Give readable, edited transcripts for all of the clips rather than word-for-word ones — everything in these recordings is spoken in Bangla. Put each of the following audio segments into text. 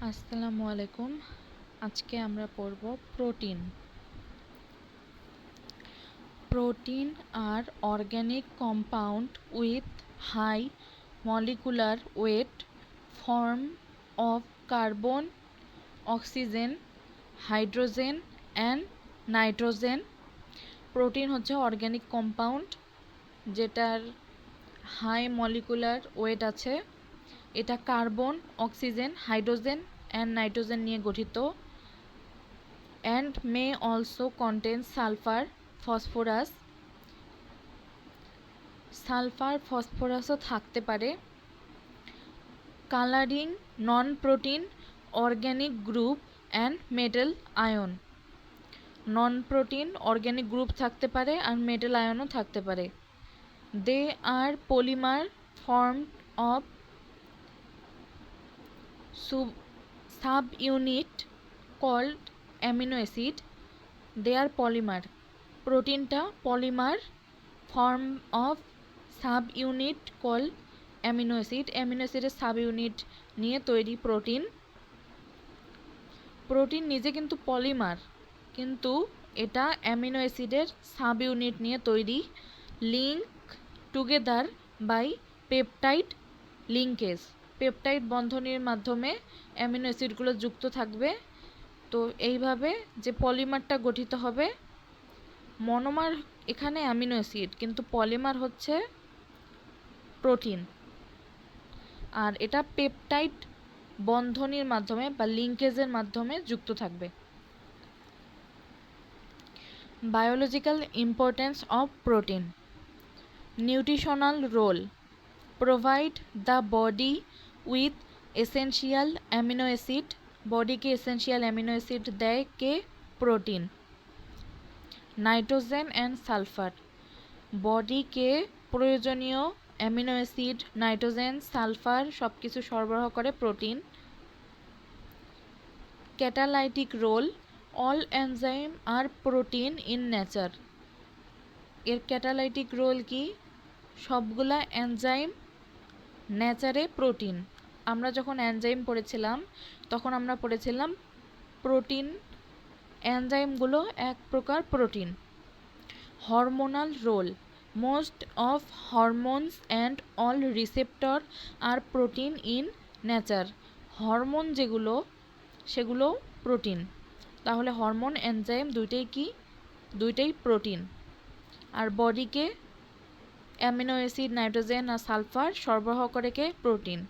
আসসালামু আলাইকুম। আজকে আমরা পড়ব protein. Protein are organic compound with high molecular weight form of carbon, oxygen, hydrogen and nitrogen. Protein হচ্ছে অর্গ্যানিক কম্পাউন্ড যেটার হাই মলিকুলার ওয়েট আছে। এটা carbon, oxygen, hydrogen and nitrogen নিয়ে গঠিত and may also contain sulfur, phosphorus. Sulphur ফসফরাসও থাকতে পারে। Colouring non protein organic group and metal ion. Non protein organic group থাকতে পারে আর মেটাল আয়নও থাকতে পারে। They are polymer formed of subunit called amino acid. They are polymer, প্রোটিনটা polymer form of subunit call amino acid. Amino অ্যাসিডের সাব ইউনিট নিয়ে তৈরি প্রোটিন। প্রোটিন নিজে কিন্তু পলিমার, কিন্তু এটা অ্যামিনো অ্যাসিডের সাব ইউনিট নিয়ে তৈরি। Link together by peptide linkage. Peptide বন্ধনীর মাধ্যমে অ্যামিনো অ্যাসিডগুলো যুক্ত থাকবে। তো এইভাবে যে পলিমারটা গঠিত হবে, মনোমার এখানে অ্যামিনো অ্যাসিড, কিন্তু পলিমার হচ্ছে প্রোটিন। আর এটা পেপটাইড বন্ধনীর মাধ্যমে বা লিঙ্কেজের মাধ্যমে যুক্ত থাকবে। Biological importance of protein. Nutritional role. Provide the body with essential amino acid. বডিকে এসেনশিয়াল অ্যামিনো অ্যাসিড দেয় কে? প্রোটিন। Nitrogen and sulphur. বডিকে প্রয়োজনীয় অ্যামিনো অ্যাসিড, নাইট্রোজেন, সালফার সব কিছু সরবরাহ করে protein. Catalytic role. All enzyme are protein in nature. এর ক্যাটালাইটিক রোল কি? সবগুলা এনজাইম নেচারে প্রোটিন। আমরা যখন এনজাইম পড়েছিলাম তখন আমরা পড়েছিলাম প্রোটিন, এনজাইমগুলো এক প্রকার protein. Hormonal role. Most of hormones and all receptor are protein in nature. Hormone যেগুলো সেগুলো প্রোটিন। তাহলে হরমোন, এনজাইম দুইটাই কি? দুইটাই প্রোটিন। আর বডিকে অ্যামিনো অ্যাসিড, নাইট্রোজেন আর সালফার সরবরাহ করে কে? Protein.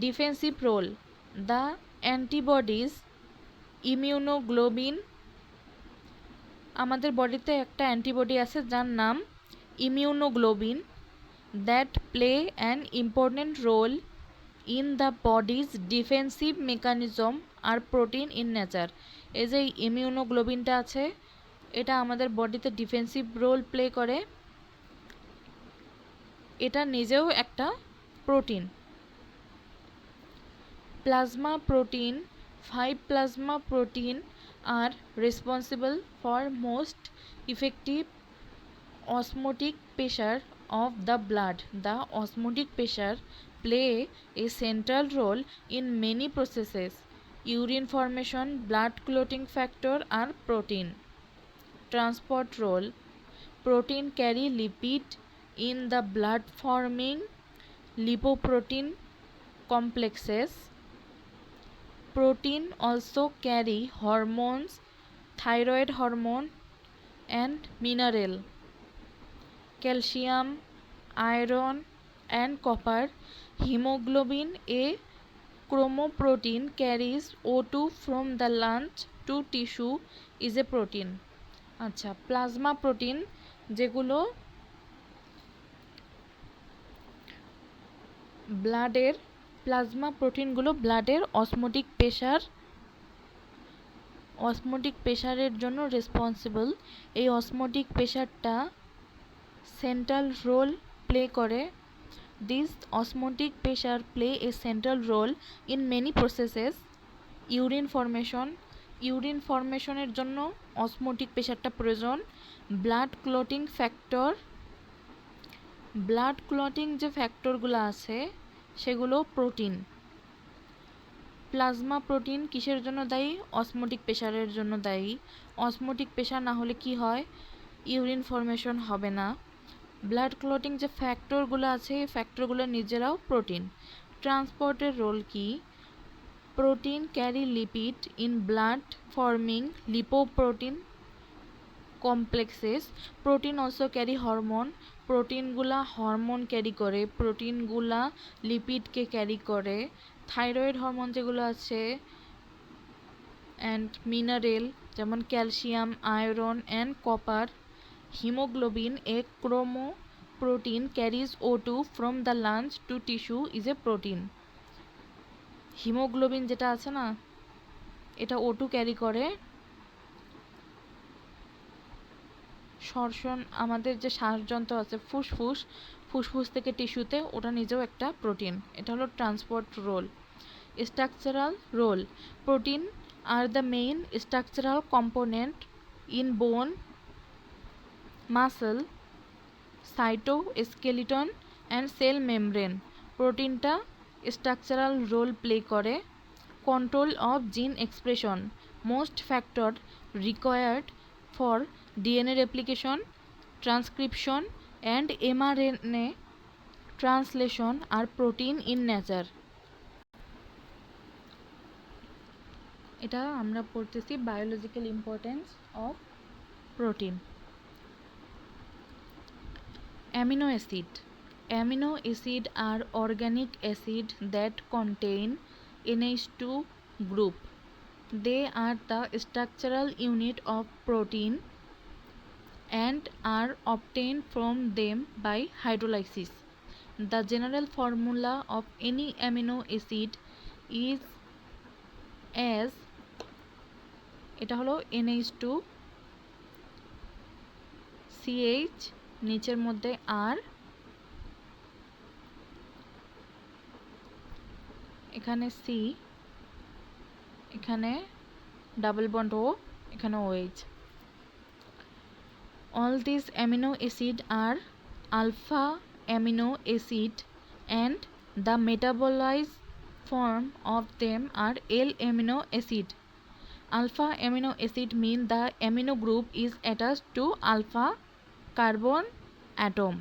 Defensive role. The antibodies, immunoglobin. আমাদের বডিতে একটা অ্যান্টিবডি আছে যার নাম immunoglobin, that play an important role in the body's defensive mechanism are protein in nature. এই যে ইমিউনোগ্লোবিনটা আছে, এটা আমাদের বডিতে ডিফেন্সিভ রোল প্লে করে। এটা নিজেও একটা protein. Plasma protein. 5 plasma protein are responsible for most effective osmotic pressure of the blood. The osmotic pressure play a central role in many processes. Urine formation, blood clotting factor are protein. Transport role. Protein carry lipid in the blood forming lipoprotein complexes. Protein also carry hormones, thyroid hormone and mineral, calcium, iron and copper. Hemoglobin, a chromoprotein, carries O2 from the lungs to tissue, is a protein. আচ্ছা, প্লাজমা প্রোটিন যেগুলো ব্লাডের, প্লাজমা প্রোটিনগুলো ব্লাডের অসমোটিক প্রেশারের জন্য রেসপন্সিবল। এই অসমোটিক প্রেশারটা সেন্ট্রাল রোল প্লে করে। This osmotic pressure play a central role in many processes. Urine ফরমেশনের জন্য অসমোটিক প্রেশারটা প্রয়োজন। Blood clotting factor. Blood clotting যে ফ্যাক্টরগুলো আছে সেগুলো প্রোটিন। প্লাজমা প্রোটিন কিসের জন্য দায়ী? অসমোটিক প্রেশারের জন্য দায়ী। অসমোটিক প্রেশার না হলে কি হয়? ইউরিন ফর্মেশন হবে না। ব্লাড ক্লটিং যে ফ্যাক্টরগুলো আছে এই ফ্যাক্টরগুলো নিজেরাও প্রোটিন। ট্রান্সপোর্টের রোল কি? Protein carry lipid in blood forming lipoprotein complexes. Protein also carry hormone. প্রোটিনগুলা হরমোন ক্যারি করে, প্রোটিনগুলা লিপিডকে ক্যারি করে। থাইরয়েড হরমোন যেগুলো আছে অ্যান্ড মিনারেল যেমন calcium, iron and copper. Haemoglobin a chromoprotein carries O2 from the lungs to tissue is a protein. Haemoglobin যেটা আছে না এটা O2 ক্যারি করে। শ্বসন আমাদের যে শ্বাসযন্ত্র আছে ফুসফুস থেকে টিস্যুতে, ওটা নিজেও একটা প্রোটিন। এটা হলো transport role. Structural role, protein are the main structural component in bone, muscle, cytoskeleton and cell membrane. প্রোটিনটা স্ট্রাকচারাল রোল প্লে করে। Control of gene expression, most factor required for DNA replication, transcription and mRNA translation are protein in nature. এটা আমরা পড়তেছি biological importance of protein. Amino acid. Amino acid are organic acid that contain NH2 group. They are the structural unit of protein and are obtained from them by hydrolysis. The general formula of any amino acid is as এটা হলো NH2 CH নিচের মধ্যে আর, এখানে সি, এখানে ডাবল বন্ড ও, এখানে OH. All these amino acid are alpha amino acid and the metabolized form of them are L amino acid. Alpha amino acid mean the amino group is attached to alpha carbon atom.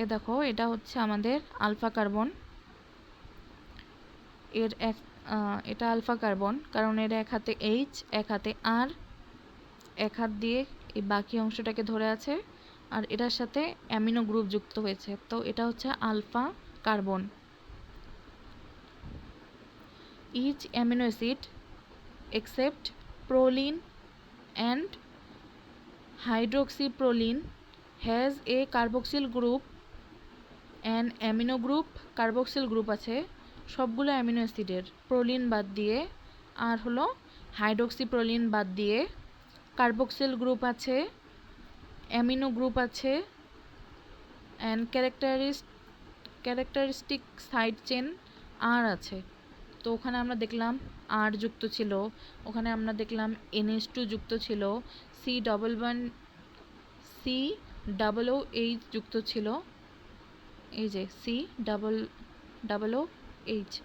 এ দেখো এটা হচ্ছে আমাদের আলফা কার্বন। এর এটা আলফা কার্বন কারণ এর এক হাতে H এক হাতে R, এক হাত দিয়ে এই বাকি অংশটাকে ধরে আছে আর এটার সাথে অ্যামিনো গ্রুপ যুক্ত হয়েছে, তো এটা হচ্ছে alpha carbon. Each amino acid except proline and hydroxyproline has a carboxyl group and amino group. carboxyl group আছে সবগুলো অ্যামিনো অ্যাসিডের, প্রোলিন বাদ দিয়ে আর হলো হাইড্রোক্সিপ্রোলিন বাদ দিয়ে। কার্বক্সিল গ্রুপ আছে, অ্যামিনো গ্রুপ আছে অ্যান্ড ক্যারেক্টারিস্টিক সাইড চেন আর আছে। তো ওখানে আমরা দেখলাম আর যুক্ত ছিল, ওখানে আমরা দেখলাম NH2 যুক্ত ছিল, COOH যুক্ত ছিল, এই যে COOH.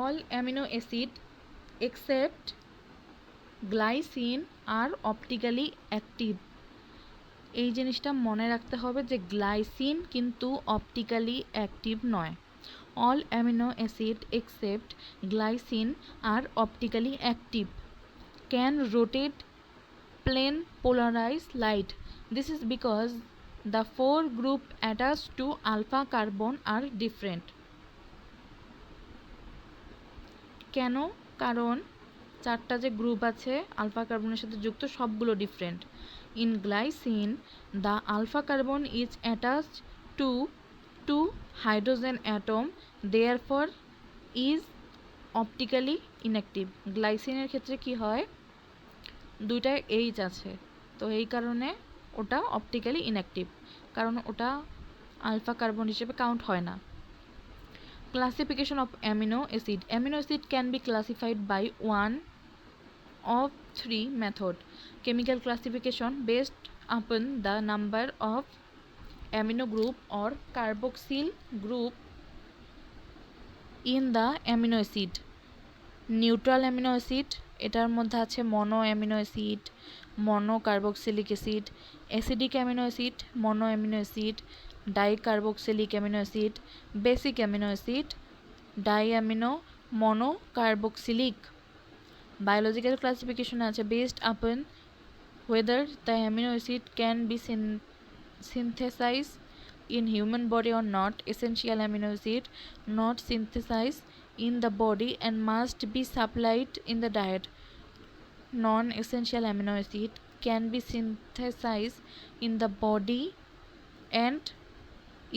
All amino acid except glycine are optically active. এই জিনিসটা মনে রাখতে হবে যে গ্লাইসিন কিন্তু অপটিক্যালি অ্যাক্টিভ নয়। All amino acid except glycine are optically active, can rotate plane polarized light. This is because the four group attached to alpha carbon are different. কেন? কারণ চারটা যে গ্রুপ আছে আলফা কার্বনের সাথে যুক্ত সবগুলো different. In glycine the alpha carbon is attached to two hydrogen atom, therefore is optically inactive. গ্লাইসিনের ক্ষেত্রে কি হয়, দুইটা H আছে, তো এই কারণে ওটা অপটিক্যালি ইনঅ্যাক্টিভ, কারণ ওটা আলফা কার্বন হিসেবে কাউন্ট হয় না। Classification of amino acid. Amino acid can be classified by one of three method. Chemical classification based upon the number of amino group or carboxyl group in the amino acid. Neutral amino acid, এটার মধ্যে আছে mono amino acid, mono carboxylic acid, acidic amino acid, mono amino acid, dicarboxylic amino acid, basic amino acid, diamino mono carboxylic. Biological classification আছে based upon whether the amino acid can be synthesized in human body or not. Essential amino acid not synthesized in the body and must be supplied in the diet. Non-essential amino acid can be synthesized in the body and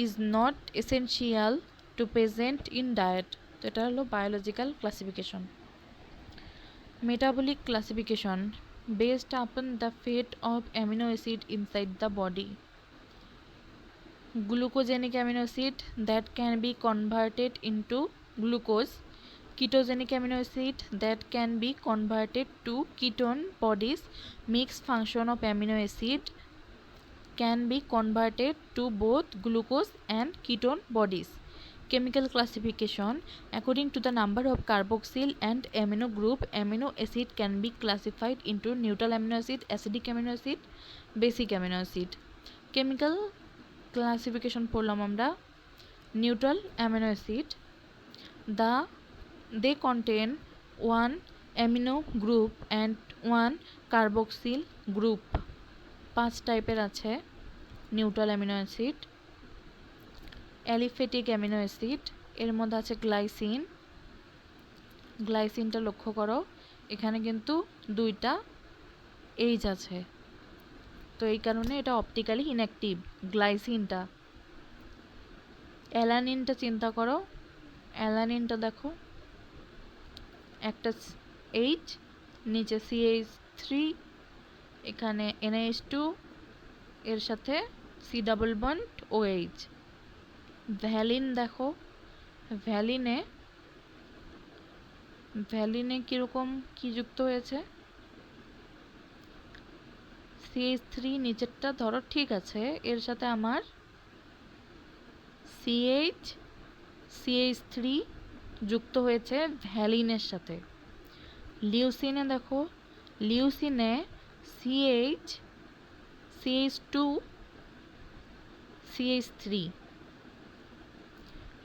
is not essential to present in diet. এটা হলো biological classification. Metabolic classification based upon the fate of amino acid inside the body. Glucogenic amino acid that can be converted into glucose. Ketogenic amino acid that can be converted to ketone bodies. Mixed function of amino acid can be converted to both glucose and ketone bodies. Chemical classification according to the number of carboxyl and amino group, amino acid can be classified into neutral amino acid, acidic amino acid, basic amino acid. Chemical classification পড়লাম আমরা। neutral amino acid, they contain one amino group and one carboxyl group. 5 টাইপের আছে neutral amino acid. Aliphatic amino acid, এর মধ্যে আছে গ্লাইসিন। গ্লাইসিনটা লক্ষ্য করো, এখানে কিন্তু 2টা এইচ আছে, তো এই কারণে এটা অপটিক্যালি ইনঅ্যাক্টিভ গ্লাইসিনটা। অ্যালানিনটা চিন্তা করো, অ্যালানিনটা দেখো একটা এইচ, নিচে CH3, এখানে NH2, এর সাথে C double bond OH। Valine দেখো, ভ্যালিনে কিরকম কি যুক্ত হয়েছে, CH3 নিচেরটা ধরো ঠিক আছে, এর সাথে আমার CH3 যুক্ত হয়েছে ভ্যালিনের সাথে। লিউসিনে দেখো, লিউসিনে CH2 CH3,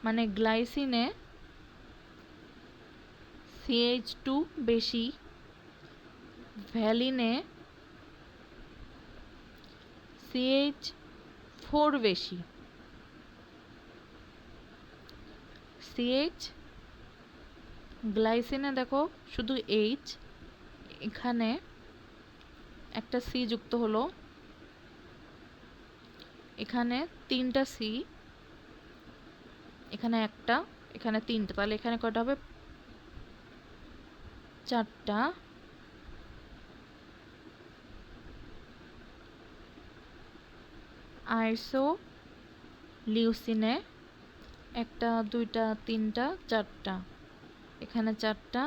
মানে গ্লাইসিনে CH2 বেশি, ভ্যালিনে CH4 বেশি। গ্লাইসিনে দেখো শুধু H, এখানে একটা C যুক্ত হলো, এখানে 3টা C, এখানে একটা, এখানে 3টা, তাহলে এখানে কয়টা হবে, 4টা। আইসোলিউসিনে 1টা 2টা 3টা 4টা, এখানে 4টা,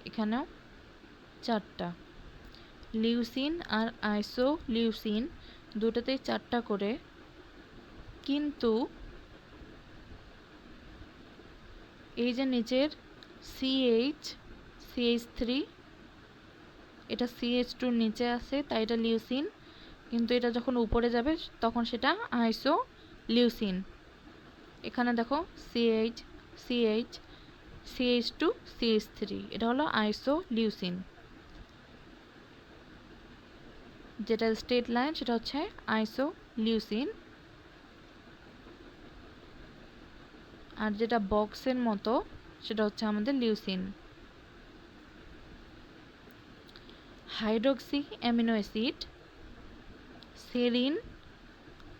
এখানেও 4টা। লিউসিন আর আইসোলিউসিন দুটোতেই 4টা করে, কিন্তু এই যে নিচের CH3, এটা CH2 নিচে আছে তাই এটা লিউসিন, কিন্তু এটা যখন উপরে যাবে তখন সেটা আইসোলিউসিন। এখানে দেখো CH2 CH3, এটা হলো আইসোলিউসিন। যেটা স্ট্রেট লাইন সেটা হচ্ছে আইসোলিউসিন, আর যেটা বক্সের মতো সেটা হচ্ছে আমাদের leucine. Hydroxy amino acid, serine,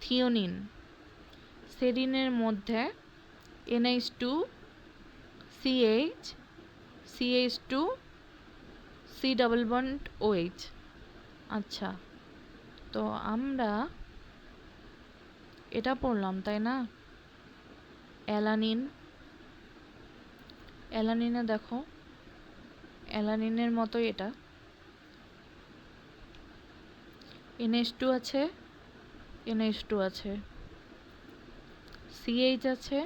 threonine. সেরিনের মধ্যে NH2 CH, CH2 C double bond OH। আচ্ছা, তো আমরা এটা পড়লাম তাই না। অ্যালানিনে দেখো, অ্যালানিনের মতো এটা NH2 আছে, NH2 আছে, সিএইচ আছে,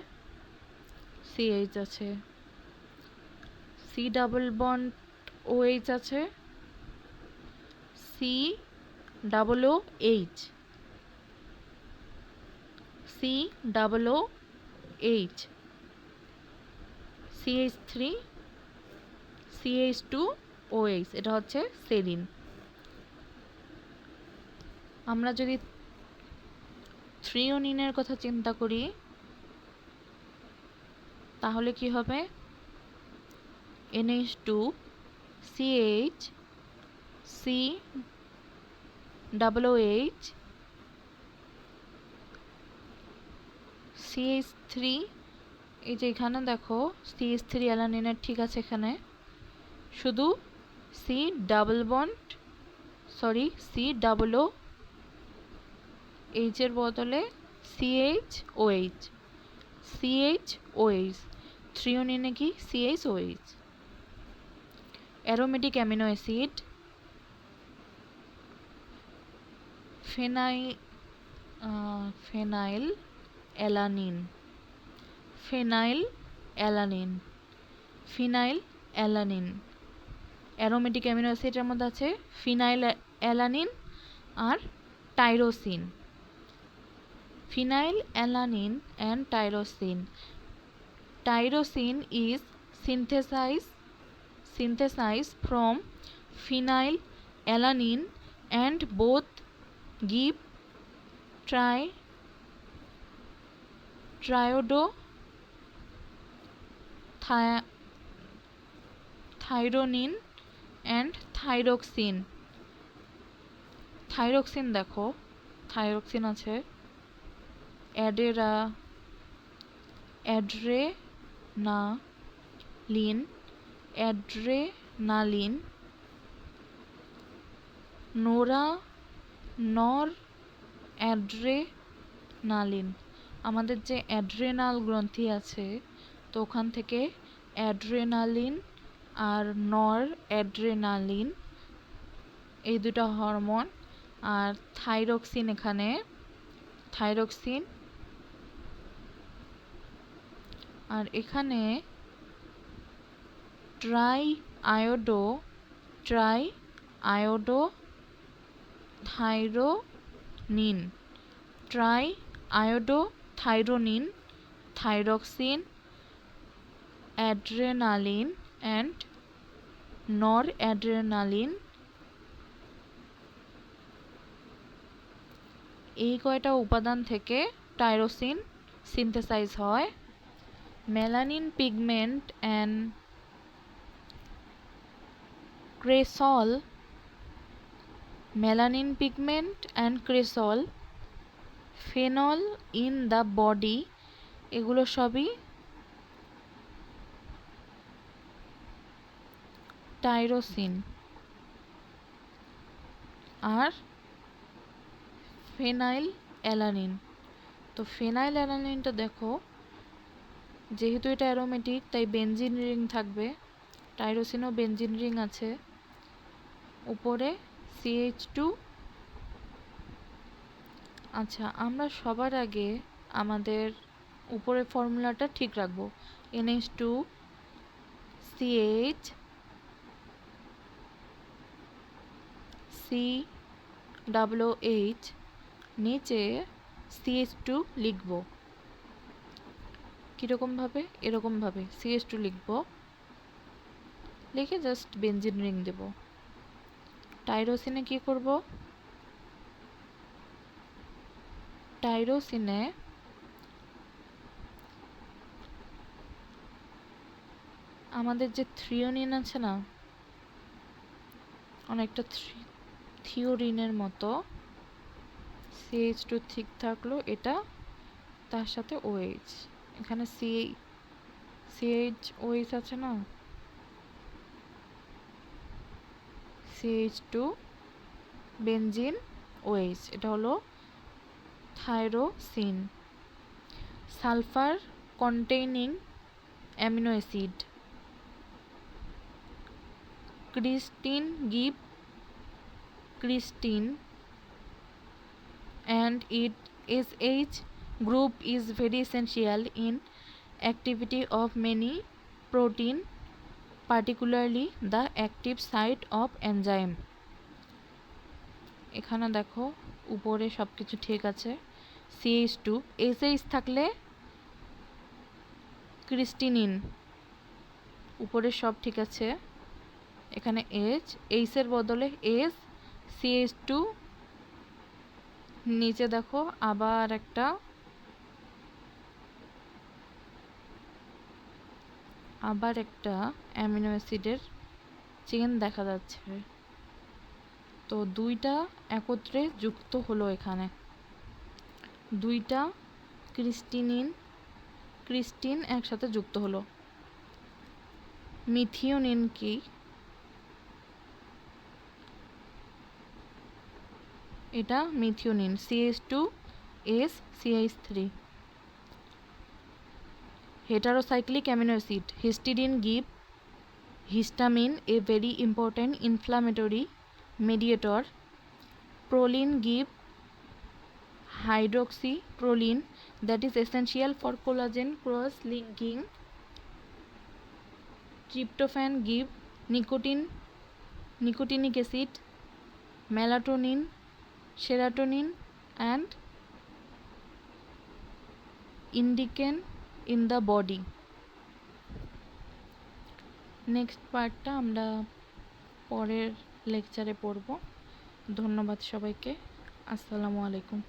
সিএইচ আছে, সি ডাবল বন্ড ওএইচ আছে, C double O H, C double O H, CH3, CH2 OH, এটা হচ্ছে সেরিন। আমরা যদি থ্রিওনিনের কথা চিন্তা করি তাহলে কি হবে? NH2 CH C double OH CH3, এই যে এখানে দেখো CH3 অ্যালানিনের ঠিক আছে, এখানে শুধু C double bond sorry C double O এইচের বদলে CHOH, CHOH, থ্রিওনিনে কি CHOH। Aromatic amino acid phenyl alanine, phenyl alanine. Aromatic amino অ্যাসিডের মধ্যে আছে ফিনাইল অ্যালানিন আর tyrosine. Phenyl alanine and tyrosine. Tyrosine is synthesized from phenyl alanine and both give thyronine and thyroxine. Thyroxine দেখো, থাইরক্সিন আছে, অ্যাড্রেনালিন, নরঅ্যাড্রেনালিন। আমাদের যে অ্যাড্রেনাল গ্রন্থি আছে তো ওখান থেকে অ্যাড্রেনালিন আর নরঅ্যাড্রেনালিন এই দুটো হরমোন, আর থাইরক্সিন, এখানে থাইরক্সিন, আর এখানে tri iodo thyronine, tri iodo thyronine, thyroxine, adrenaline and noradrenaline. এই কয়টা উপাদান থেকে টাইরোসিন সিনথেসাইজ হয়। Melanin pigment and cresol, phenol in the body, এগুলো সবই টাইরোসিন। আর ফেনাইল অ্যালানিন, তো ফেনাইল অ্যালানিনটা দেখো যেহেতু এটা অ্যারোমেটিক তাই বেনজিন রিং থাকবে, টাইরোসিনও বেনজিন রিং আছে, উপরে CH2। আচ্ছা, আমরা সবার আগে আমাদের উপরের ফর্মুলাটা ঠিক রাখবো। NH2 CH COOH, নিচে CH2 লিখব কিরকম ভাবে, এরকম ভাবে CH2 লিখব, লিখে জাস্ট বেনজিন রিং দেব। টাইরোসিনে কি করব? টাইরোসিনে আমাদের যে থ্রিওনিন আছে না, অনেকটা থিওরিনের মতো, CH2 ঠিক থাকলো, এটা তার সাথে OH, এখানে CHOH আছে না, CH2 বেনজিন OH, এটা হলো tyrosine. Sulphur containing amino acid, give cysteine and it SH group is very essential in activity of many protein, particularly the active site of enzyme. এখানে দেখো উপরে সব কিছু ঠিক আছে। CH2 SH থাকলে ক্রিস্টিনিন, উপরে সব ঠিক আছে। এখানে H এর বদলে S, CH2, নিচে দেখো আবার একটা অ্যামিনো অ্যাসিডের চেন দেখা যাচ্ছে। তো দুইটা একত্রে যুক্ত হলো, এখানে দুইটা ক্রিস্টিন একসাথে যুক্ত হলো। মিথিওনিন কি? এটা methionine, CH2S CH3, heterocyclic amino acid. Histidine give histamine, a very important inflammatory mediator. Proline give hydroxyproline, that is essential for collagen cross linking. Tryptophan give nicotinic acid, melatonin, serotonin and indican in the body. Next পার্টটা আমরা পরের লেকচারে পড়ব। ধন্যবাদ সবাইকে। আসসালামু আলাইকুম।